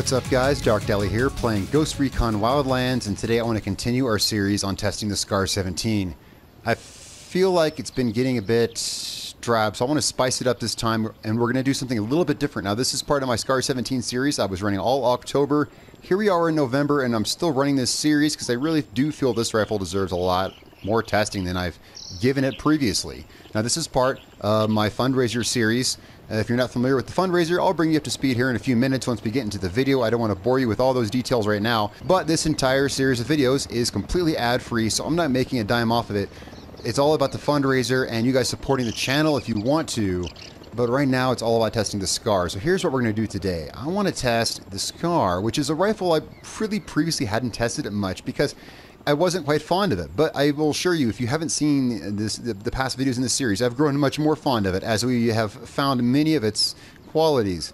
What's up guys, Darkdally here playing Ghost Recon Wildlands, and today I want to continue our series on testing the SCAR-17. I feel like it's been getting a bit drab, so I want to spice it up this time, and we're going to do something a little bit different. Now this is part of my SCAR-17 series. I was running all October. Here we are in November, and I'm still running this series because I really do feel this rifle deserves a lot more testing than I've given it previously. Now this is part of my fundraiser series. If you're not familiar with the fundraiser, I'll bring you up to speed here in a few minutes once we get into the video. I don't want to bore you with all those details right now, but this entire series of videos is completely ad-free, so I'm not making a dime off of it. It's all about the fundraiser and you guys supporting the channel if you want to, but right now it's all about testing the SCAR. So here's what we're going to do today. I want to test the SCAR, which is a rifle I really previously hadn't tested it much because I wasn't quite fond of it, but I will assure you, if you haven't seen the past videos in this series, I've grown much more fond of it as we have found many of its qualities.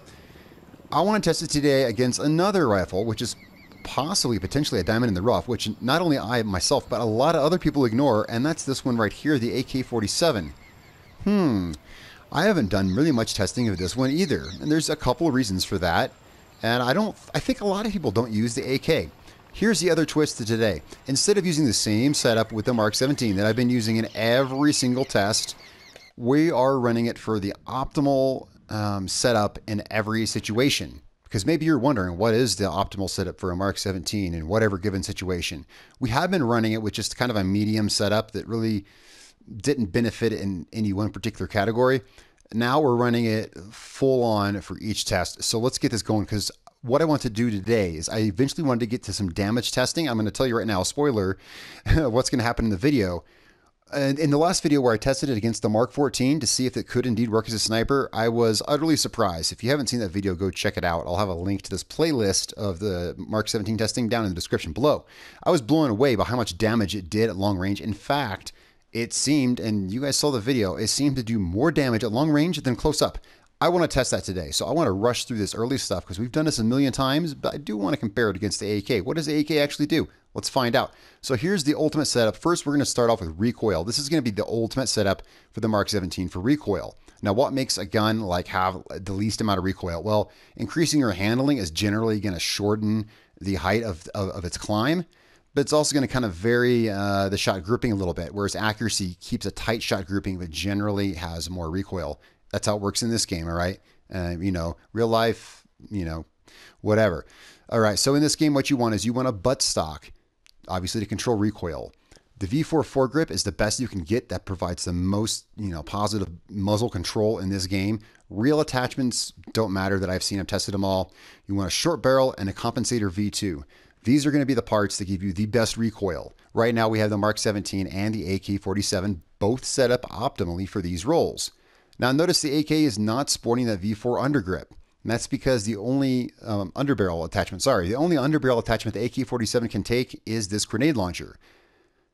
I want to test it today against another rifle, which is potentially a diamond in the rough, which not only I myself, but a lot of other people ignore, and that's this one right here, the AK-47. I haven't done really much testing of this one either, and there's a couple of reasons for that, and I think a lot of people don't use the AK. Here's the other twist to today. Instead of using the same setup with the MK-17 that I've been using in every single test, we are running it for the optimal setup in every situation. Because maybe you're wondering, what is the optimal setup for a MK-17 in whatever given situation? We have been running it with just kind of a medium setup that really didn't benefit in any one particular category. Now we're running it full on for each test. So let's get this going, because what I want to do today is I eventually wanted to get to some damage testing. I'm going to tell you right now, spoiler, what's going to happen in the video. And in the last video where I tested it against the MK-14 to see if it could indeed work as a sniper, I was utterly surprised. If you haven't seen that video, go check it out. I'll have a link to this playlist of the MK-17 testing down in the description below. I was blown away by how much damage it did at long range. In fact, it seemed, and you guys saw the video, it seemed to do more damage at long range than close up. I want to test that today, so I want to rush through this early stuff because we've done this a million times, but I do want to compare it against the AK. What does the AK actually do? Let's find out. So here's the ultimate setup. First, we're going to start off with recoil. This is going to be the ultimate setup for the MK-17 for recoil. Now, what makes a gun like have the least amount of recoil? Well, increasing your handling is generally going to shorten the height of its climb, but it's also going to kind of vary the shot grouping a little bit, whereas accuracy keeps a tight shot grouping, but generally has more recoil. That's how it works in this game, all right? You know, real life, you know, whatever. All right, so in this game, what you want is you want a butt stock, obviously to control recoil. The V4 foregrip is the best you can get. That provides the most, positive muzzle control in this game. Real attachments don't matter that I've seen. I've tested them all. You want a short barrel and a compensator V2. These are going to be the parts that give you the best recoil. Right now, we have the MK-17 and the AK-47 both set up optimally for these roles. Now notice the AK is not sporting that V4 undergrip. And that's because the only underbarrel attachment the AK-47 can take is this grenade launcher.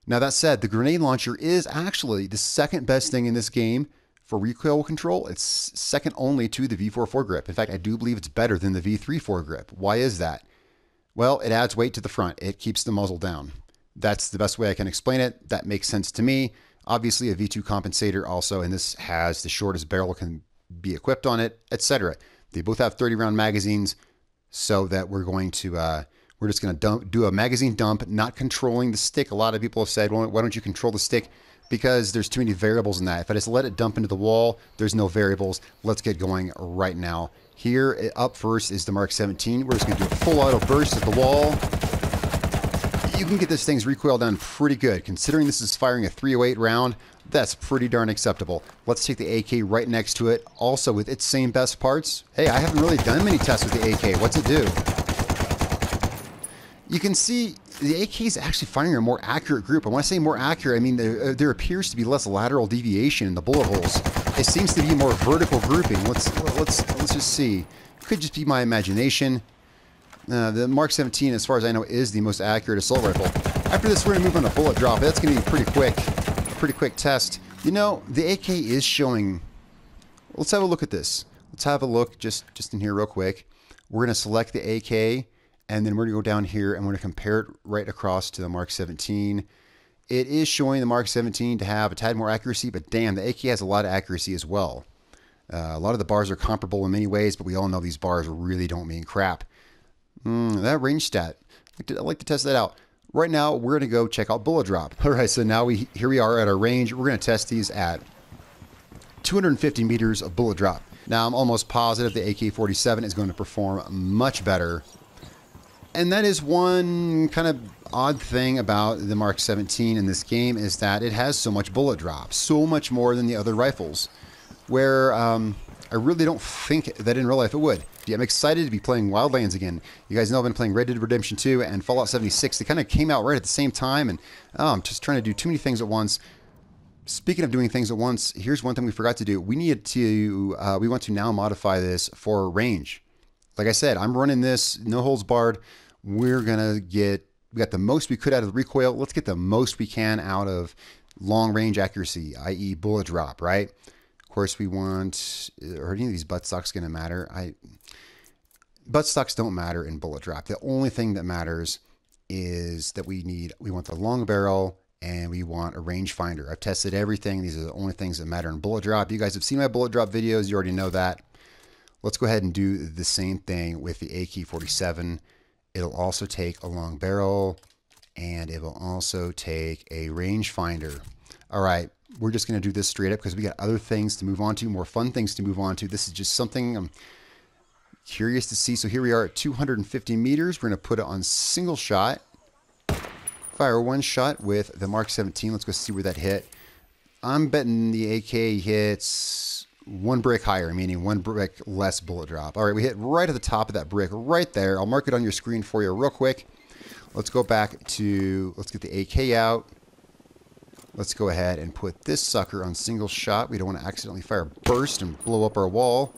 Now that said, the grenade launcher is actually the second best thing in this game for recoil control. It's second only to the V4 foregrip. In fact, I do believe it's better than the V3 foregrip. Why is that? Well, it adds weight to the front. It keeps the muzzle down. That's the best way I can explain it. That makes sense to me. Obviously a V2 compensator also, and this has the shortest barrel can be equipped on it, etc. They both have 30 round magazines, so that we're just going to do a magazine dump, not controlling the stick. A lot of people have said, well, why don't you control the stick? Because there's too many variables in that. If I just let it dump into the wall, there's no variables. Let's get going right now. Here up first is the MK-17. We're just going to do a full auto burst at the wall. You can get this thing's recoil down pretty good. Considering this is firing a .308 round, that's pretty darn acceptable. Let's take the AK right next to it, also with its same best parts. Hey, I haven't really done many tests with the AK. What's it do? You can see the AK is actually firing a more accurate group. And when I say more accurate, I mean there appears to be less lateral deviation in the bullet holes. It seems to be more vertical grouping. Let's just see. It could just be my imagination. The MK-17, as far as I know, is the most accurate assault rifle. After this, we're going to move on to bullet drop. That's going to be pretty quick test. You know, the AK is showing. Let's have a look at this. Let's have a look just in here real quick. We're going to select the AK, and then we're going to go down here and we're going to compare it right across to the MK-17. It is showing the MK-17 to have a tad more accuracy, but damn, the AK has a lot of accuracy as well. A lot of the bars are comparable in many ways, but we all know these bars really don't mean crap. That range stat. I'd like to test that out. Right now, we're going to go check out bullet drop. All right, so now here we are at our range. We're going to test these at 250 meters of bullet drop. Now, I'm almost positive the AK-47 is going to perform much better. And that is one kind of odd thing about the MK-17 in this game, is that it has so much bullet drop, so much more than the other rifles, where I really don't think that in real life it would. I'm excited to be playing Wildlands again. You guys know I've been playing Red Dead Redemption 2 and Fallout 76. They kind of came out right at the same time, and I'm just trying to do too many things at once. Speaking of doing things at once, here's one thing we forgot to do. We want to now modify this for range. Like I said, I'm running this no holds barred. We got the most we could out of the recoil. Let's get the most we can out of long range accuracy, i.e. bullet drop, right? Of course, we want, are any of these buttstocks going to matter? Buttstocks don't matter in bullet drop. The only thing that matters is that we want the long barrel and we want a rangefinder. I've tested everything. These are the only things that matter in bullet drop. You guys have seen my bullet drop videos. You already know that. Let's go ahead and do the same thing with the AK-47. It'll also take a long barrel, and it will also take a rangefinder. All right, we're just going to do this straight up because we got other things to move on to, more fun things to move on to. This is just something I'm curious to see. So here we are at 250 meters. We're going to put it on single shot. Fire one shot with the MK-17. Let's go see where that hit. I'm betting the AK hits one brick higher, meaning one brick less bullet drop. All right, we hit right at the top of that brick, right there. I'll mark it on your screen for you real quick. Let's go back to, let's get the AK out. Let's go ahead and put this sucker on single shot. We don't want to accidentally fire a burst and blow up our wall.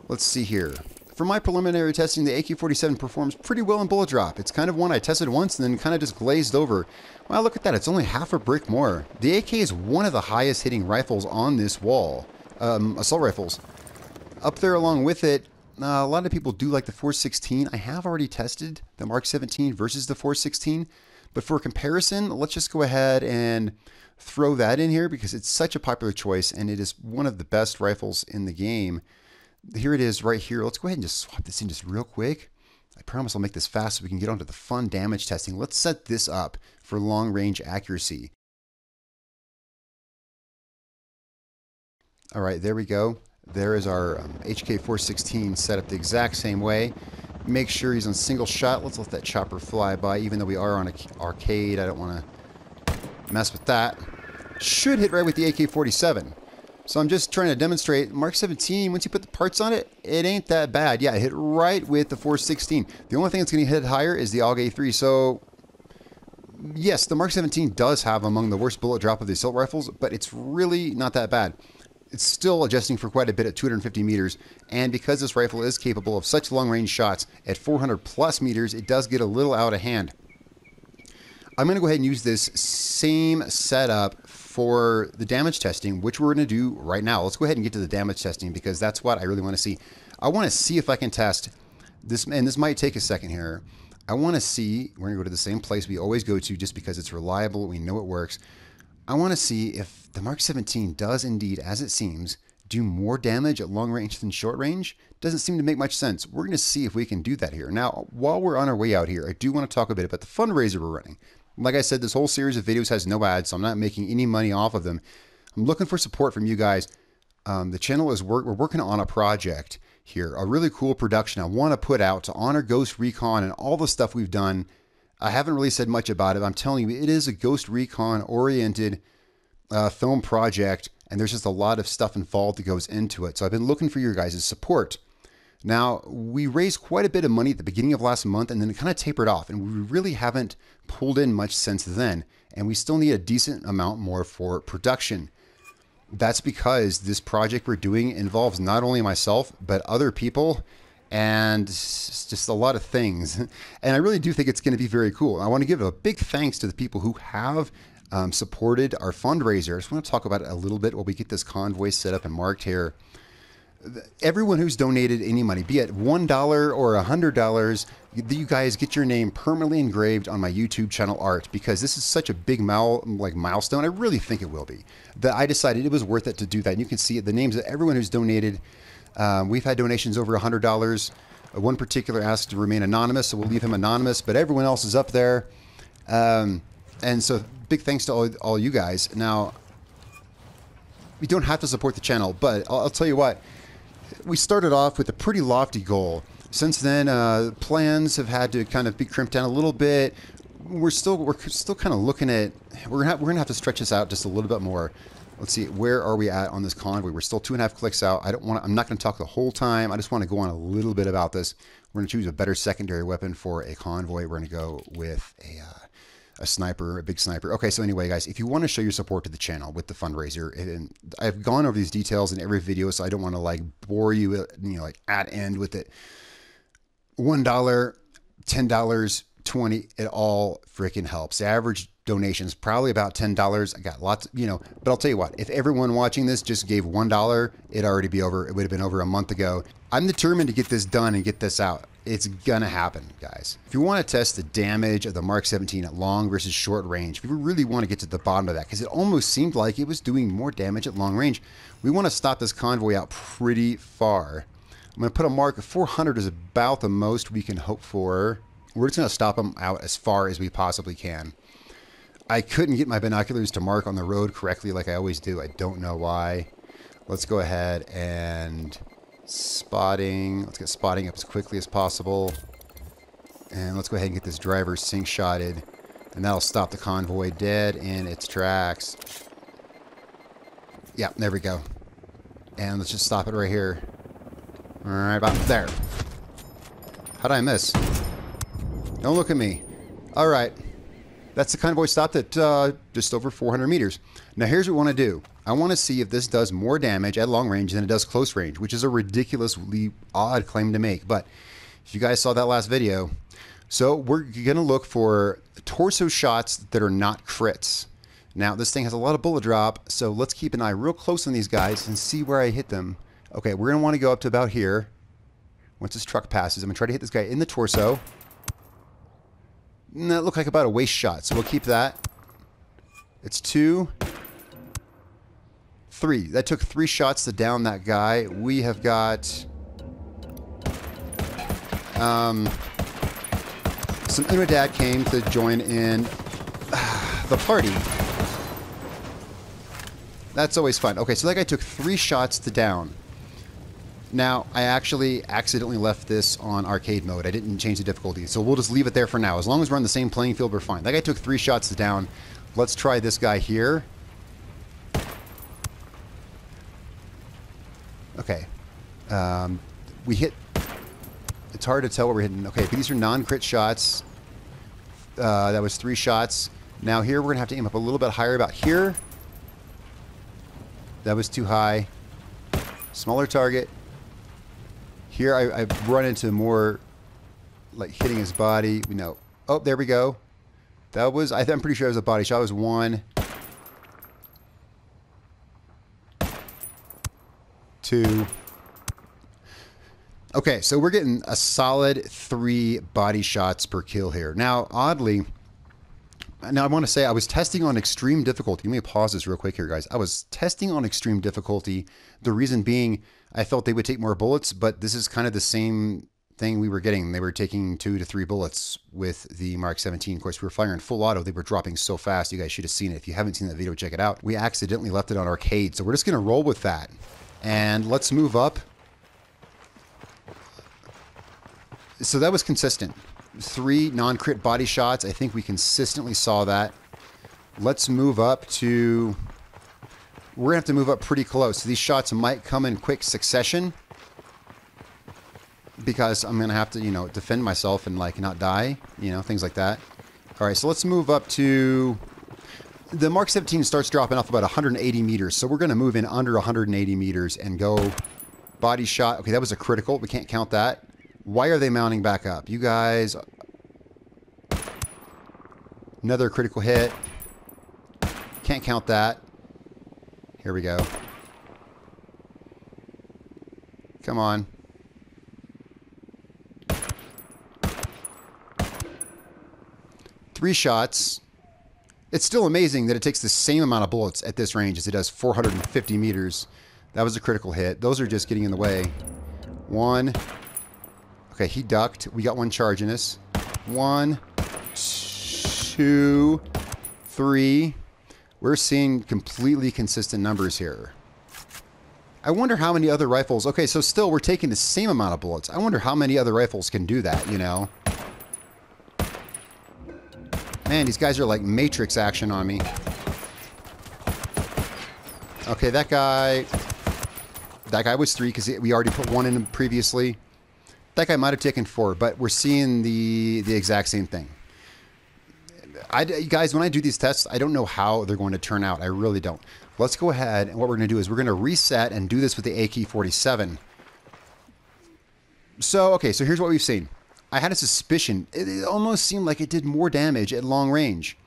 Let's see here. For my preliminary testing, the AK-47 performs pretty well in bullet drop. It's kind of one I tested once and then kind of just glazed over. Wow, look at that. It's only half a brick more. The AK is one of the highest hitting rifles on this wall. Assault rifles. Up there along with it, a lot of people do like the 416. I have already tested the MK-17 versus the 416. But for comparison, let's just go ahead and throw that in here because it's such a popular choice and it is one of the best rifles in the game. Here it is right here. Let's go ahead and just swap this in just real quick. I promise I'll make this fast so we can get onto the fun damage testing. Let's set this up for long range accuracy. All right, there we go. There is our HK-416 set up the exact same way. Make sure he's on single shot. Let's let that chopper fly by. Even though we are on an arcade, I don't want to mess with that. Should hit right with the AK-47. So I'm just trying to demonstrate MK-17, once you put the parts on it, it ain't that bad. Yeah, it hit right with the 416. The only thing that's going to hit higher is the AUG-A3. So yes, the MK-17 does have among the worst bullet drop of the assault rifles, but it's really not that bad. It's still adjusting for quite a bit at 250 meters, and because this rifle is capable of such long-range shots at 400 plus meters, it does get a little out of hand. I'm going to go ahead and use this same setup for the damage testing, which we're going to do right now. Let's go ahead and get to the damage testing because that's what I really want to see. I want to see if I can test this, and this might take a second here. I want to see, we're going to go to the same place we always go to just because it's reliable, we know it works. I want to see if the MK-17 does indeed, as it seems, do more damage at long range than short range. Doesn't seem to make much sense. We're going to see if we can do that here. Now, while we're on our way out here, I do want to talk a bit about the fundraiser we're running. Like I said, this whole series of videos has no ads, so I'm not making any money off of them. I'm looking for support from you guys. The channel is we're working on a project here, a really cool production I want to put out to honor Ghost Recon and all the stuff we've done. I haven't really said much about it. I'm telling you, it is a Ghost Recon oriented film project, and there's just a lot of stuff involved that goes into it. So I've been looking for your guys' support. Now, we raised quite a bit of money at the beginning of last month, and then it kind of tapered off, and we really haven't pulled in much since then, and we still need a decent amount more for production. That's because this project we're doing involves not only myself, but other people, and just a lot of things. And I really do think it's going to be very cool. I want to give a big thanks to the people who have supported our fundraiser. I just want to talk about it a little bit while we get this convoy set up and marked here. Everyone who's donated any money, be it $1 or $100, you guys get your name permanently engraved on my YouTube channel art because this is such a big milestone. I really think it will be. That I decided it was worth it to do that. And you can see it, the names of everyone who's donated. We've had donations over $100. One particular asked to remain anonymous, so we'll leave him anonymous, but everyone else is up there. And so big thanks to all you guys. Now, we don't have to support the channel, but I'll tell you what, we started off with a pretty lofty goal. Since then, plans have had to kind of be crimped down a little bit. We're still kind of looking at, we're gonna have to stretch this out just a little bit more. Let's see, where are we at on this convoy? We're still 2.5 clicks out. I'm not gonna talk the whole time. I just want to go on a little bit about this. We're gonna choose a better secondary weapon for a convoy. We're gonna go with a sniper, a big sniper. Okay, so anyway, guys, if you want to show your support to the channel with the fundraiser, and I've gone over these details in every video, so I don't want to like bore you, like at end with it. $1, $10, $20, it all freaking helps. The average donation is probably about $10. I got lots, but I'll tell you what, if everyone watching this just gave $1, it'd already be over. It would have been over a month ago. I'm determined to get this done and get this out. It's gonna happen, guys. If you want to test the damage of the Mark 17 at long versus short range, if you really want to get to the bottom of that, because it almost seemed like it was doing more damage at long range, we want to stop this convoy out pretty far. I'm going to put a mark of 400 is about the most we can hope for. We're just going to stop them out as far as we possibly can. I couldn't get my binoculars to mark on the road correctly like I always do. I don't know why. Let's go ahead and spotting. Let's get spotting up as quickly as possible. And let's go ahead and get this driver sync shotted. And that'll stop the convoy dead in its tracks. Yeah, there we go. And let's just stop it right here. Alright, about there. How'd I miss? Don't look at me. Alright. That's the convoy stopped at just over 400 meters. Now here's what we want to do. I want to see if this does more damage at long range than it does close range, which is a ridiculously odd claim to make. But if you guys saw that last video, so we're going to look for torso shots that are not crits. Now this thing has a lot of bullet drop, so let's keep an eye real close on these guys and see where I hit them. Okay, we're going to want to go up to about here. Once this truck passes, I'm going to try to hit this guy in the torso. And that looked like about a waist shot, so we'll keep that. It's 2, 3. That took 3 shots to down that guy. We have got some Unidad came to join in the party. That's always fun. Okay, so that guy took 3 shots to down. Now, I actually accidentally left this on arcade mode. I didn't change the difficulty, so we'll just leave it there for now. As long as we're on the same playing field, we're fine. That guy took 3 shots down. Let's try this guy here. Okay. We hit... It's hard to tell what we're hitting. Okay, these are non-crit shots. That was 3 shots. Now here, we're going to have to aim up a little bit higher about here. That was too high. Smaller target. Here I've run into more like hitting his body. No. Oh, there we go. That was, I'm pretty sure it was a body shot. It was 1, 2. Okay, so we're getting a solid 3 body shots per kill here. Now, oddly, now I want to say I was testing on extreme difficulty. Let me pause this real quick here, guys. I was testing on extreme difficulty. The reason being, I felt they would take more bullets, but this is kind of the same thing we were getting. They were taking 2 to 3 bullets with the Mark 17. Of course, we were firing full auto. They were dropping so fast. You guys should have seen it. If you haven't seen that video, check it out. We accidentally left it on arcade, so we're just going to roll with that. And let's move up. So that was consistent. 3 non-crit body shots. I think we consistently saw that. Let's move up to... We're going to have to move up pretty close. So these shots might come in quick succession. Because I'm going to have to, defend myself and, like, not die. Things like that. Alright, so let's move up to... The Mark 17 starts dropping off about 180 meters. So we're going to move in under 180 meters and go body shot. Okay, that was a critical. We can't count that. Why are they mounting back up? You guys... Another critical hit. Can't count that. Here we go. Come on. Three shots. It's still amazing that it takes the same amount of bullets at this range as it does 450 meters. That was a critical hit. Those are just getting in the way. 1. Okay, he ducked. We got one charging us. 1, 2, 3. We're seeing completely consistent numbers here. I wonder how many other rifles... Okay, so still we're taking the same amount of bullets. I wonder how many other rifles can do that, you know? Man, these guys are like Matrix action on me. Okay, that guy was 3 because we already put 1 in him previously. That guy might have taken 4, but we're seeing the exact same thing. Guys, when I do these tests, I don't know how they're going to turn out. I really don't. Let's go ahead, and what we're going to do is we're going to reset and do this with the AK-47. So, okay, so here's what we've seen. I had a suspicion. It almost seemed like it did more damage at long range.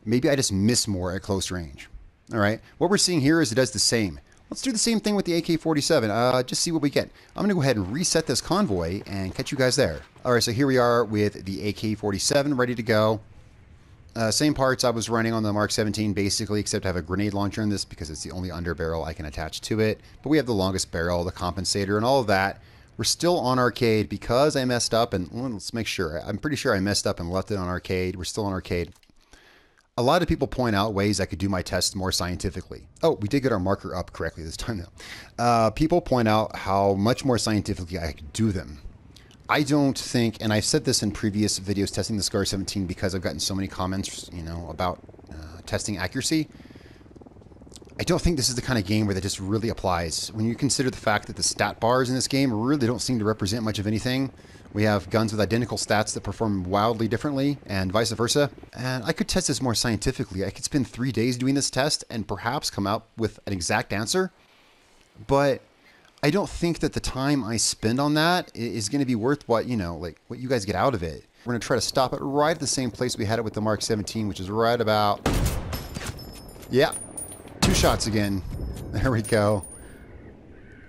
Maybe I just miss more at close range. All right, what we're seeing here is it does the same. Let's do the same thing with the AK-47. Just see what we get. I'm going to go ahead and reset this convoy and catch you guys there. All right, so here we are with the AK-47 ready to go. Same parts I was running on the Mark-17 basically, except I have a grenade launcher in this because it's the only underbarrel I can attach to it. But we have the longest barrel, the compensator, and all of that. We're still on arcade because I messed up, and well, let's make sure. I'm pretty sure I messed up and left it on arcade. We're still on arcade. A lot of people point out ways I could do my tests more scientifically. Oh, we did get our marker up correctly this time though. People point out how much more scientifically I could do them. I don't think, and I've said this in previous videos testing the SCAR-17 because I've gotten so many comments, you know, about testing accuracy. I don't think this is the kind of game where that just really applies. When you consider the fact that the stat bars in this game really don't seem to represent much of anything. We have guns with identical stats that perform wildly differently and vice versa. And I could test this more scientifically. I could spend 3 days doing this test and perhaps come out with an exact answer. But I don't think that the time I spend on that is going to be worth what, you know, like what you guys get out of it. We're going to try to stop it right at the same place we had it with the Mark-17, which is right about, yeah, 2 shots again. There we go.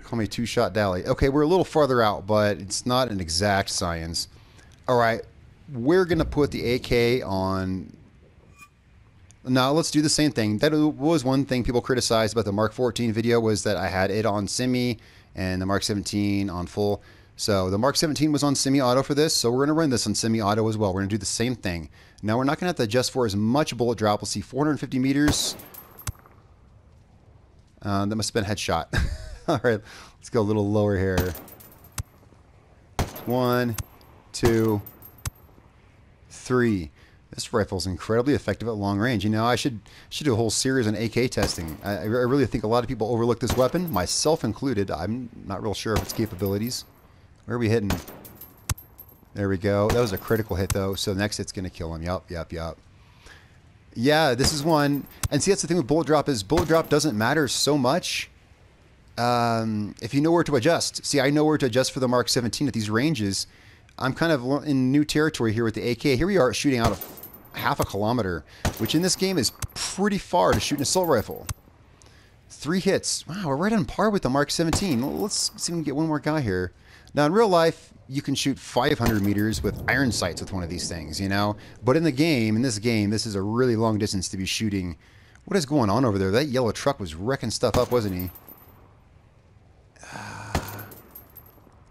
Call me two-shot dally. Okay, we're a little farther out, but it's not an exact science. All right, we're going to put the AK on... Now, let's do the same thing. That was one thing people criticized about the Mark 14 video was that I had it on semi and the Mark 17 on full. So the Mark 17 was on semi-auto for this, so we're going to run this on semi-auto as well. We're going to do the same thing. Now, we're not going to have to adjust for as much bullet drop. We'll see 450 meters. That must have been a headshot. All right, let's go a little lower here. 1, 2, 3. This rifle is incredibly effective at long range. You know, I should do a whole series on AK testing. I really think a lot of people overlook this weapon, myself included. I'm not real sure of its capabilities. Where are we hitting? There we go. That was a critical hit, though, so next hit's going to kill him. Yup. Yeah, this is one. And see, that's the thing with bullet drop is bullet drop doesn't matter so much if you know where to adjust. See, I know where to adjust for the Mark 17 at these ranges. I'm kind of in new territory here with the AK. Here we are shooting out of half a kilometer, which in this game is pretty far to shoot an assault rifle. 3 hits. Wow, we're right on par with the Mark 17. Let's see if we can get one more guy here. Now, in real life, you can shoot 500 meters with iron sights with one of these things, you know? But in this game, this is a really long distance to be shooting. What is going on over there? That yellow truck was wrecking stuff up, wasn't he?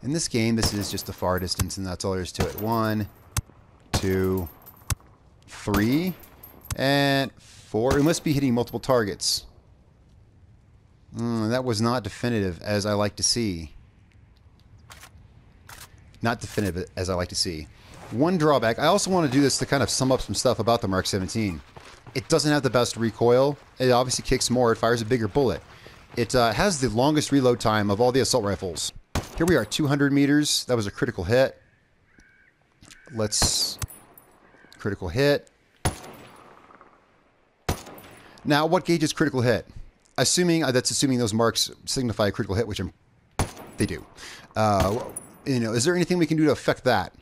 In this game, this is just a far distance, and that's all there is to it. 1, 2, 3, and 4. We must be hitting multiple targets. That was not definitive, as I like to see. Not definitive, as I like to see. One drawback, I also want to do this to kind of sum up some stuff about the Mark 17. It doesn't have the best recoil. It obviously kicks more. It fires a bigger bullet. It has the longest reload time of all the assault rifles. Here we are, 200 meters. That was a critical hit. Let's... Critical hit. Now, what gauge is critical hit? Assuming, that's assuming those marks signify a critical hit, which they do. You know, is there anything we can do to affect that?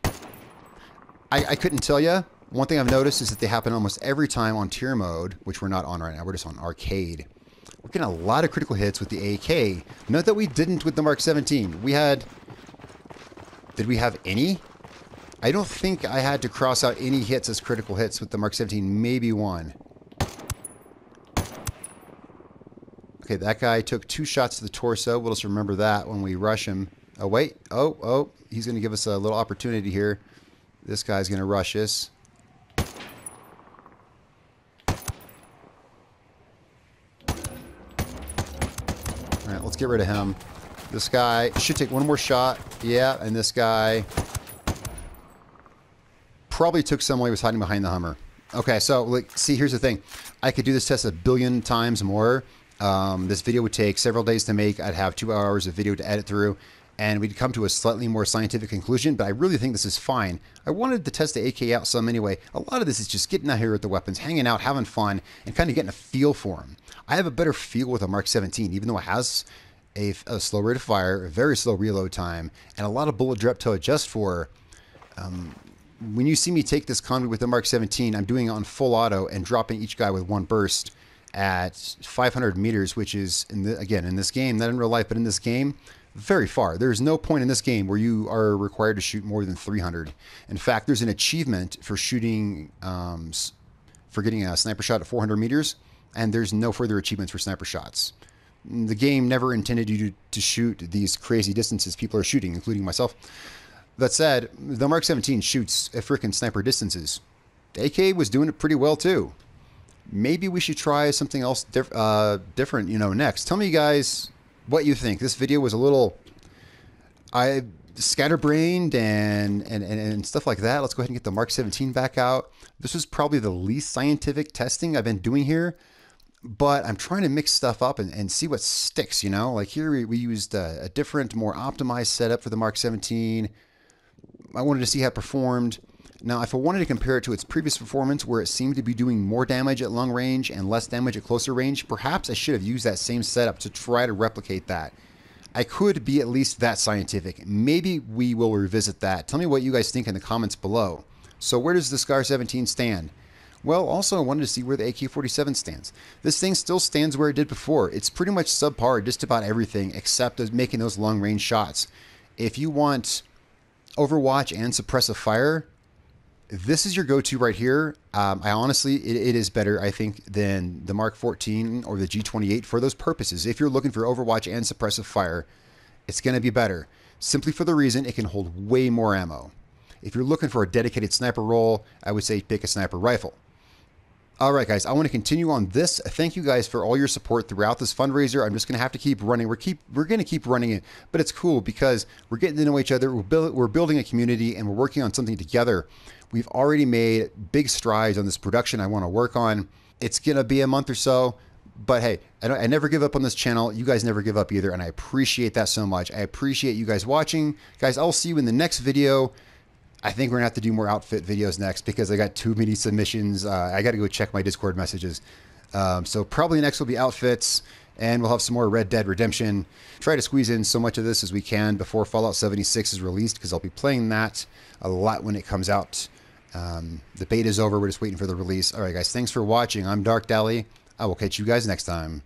I couldn't tell you. One thing I've noticed is that they happen almost every time on tier mode, which we're not on right now. We're just on arcade. We're getting a lot of critical hits with the AK. Note that we didn't with the Mark 17. We had... Did we have any? I don't think I had to cross out any hits as critical hits with the Mark 17. Maybe one. Okay, that guy took 2 shots to the torso. We'll just remember that when we rush him. Oh, wait. Oh, he's going to give us a little opportunity here. This guy's going to rush us. All right, let's get rid of him. This guy should take one more shot. Yeah, and this guy probably took someone who was hiding behind the Hummer. Okay, so like, see, here's the thing. I could do this test a billion times more. This video would take several days to make. I'd have 2 hours of video to edit through, and we'd come to a slightly more scientific conclusion, but I really think this is fine. I wanted to test the AK out some anyway. A lot of this is just getting out here with the weapons, hanging out, having fun, and kind of getting a feel for them. I have a better feel with a Mark 17, even though it has a slow rate of fire, a very slow reload time, and a lot of bullet drop to adjust for. When you see me take this convoy with the Mark 17, I'm doing it on full auto and dropping each guy with one burst at 500 meters, which is, again, in this game, not in real life, but in this game, very far. There's no point in this game where you are required to shoot more than 300. In fact, there's an achievement for shooting, for getting a sniper shot at 400 meters, and there's no further achievements for sniper shots. The game never intended you to shoot these crazy distances people are shooting, including myself. That said, the Mark 17 shoots at frickin' sniper distances. The AK was doing it pretty well too. Maybe we should try something else different, you know, next. Tell me, guys, what you think. This video was a little scatterbrained and stuff like that. Let's go ahead and get the Mark 17 back out. This was probably the least scientific testing I've been doing here, but I'm trying to mix stuff up and see what sticks, you know? Like here we used a different, more optimized setup for the Mark 17. I wanted to see how it performed. Now, if I wanted to compare it to its previous performance where it seemed to be doing more damage at long range and less damage at closer range, perhaps I should have used that same setup to try to replicate that. I could be at least that scientific. Maybe we will revisit that. Tell me what you guys think in the comments below. So where does the SCAR 17 stand? Well, also I wanted to see where the AK-47 stands. This thing still stands where it did before. It's pretty much subpar just about everything except making those long range shots. If you want Overwatch and suppressive fire, this is your go-to right here. I honestly, it is better, I think, than the Mark 14 or the G28 for those purposes. If you're looking for Overwatch and suppressive fire, it's going to be better, simply for the reason it can hold way more ammo. If you're looking for a dedicated sniper role, I would say pick a sniper rifle. All right, guys, I want to continue on this. Thank you guys for all your support throughout this fundraiser. I'm just going to have to keep running. We're going to keep running it, but it's cool because we're getting to know each other. We're building a community, and we're working on something together. We've already made big strides on this production I want to work on. It's going to be a month or so, but hey, I never give up on this channel. You guys never give up either, and I appreciate that so much. I appreciate you guys watching. Guys, I'll see you in the next video. I think we're going to have to do more outfit videos next because I got too many submissions. I got to go check my Discord messages. So probably next will be outfits, and we'll have some more Red Dead Redemption. Try to squeeze in so much of this as we can before Fallout 76 is released because I'll be playing that a lot when it comes out. The beta's over. We're just waiting for the release. All right, guys, thanks for watching. I'm Darkdally. I will catch you guys next time.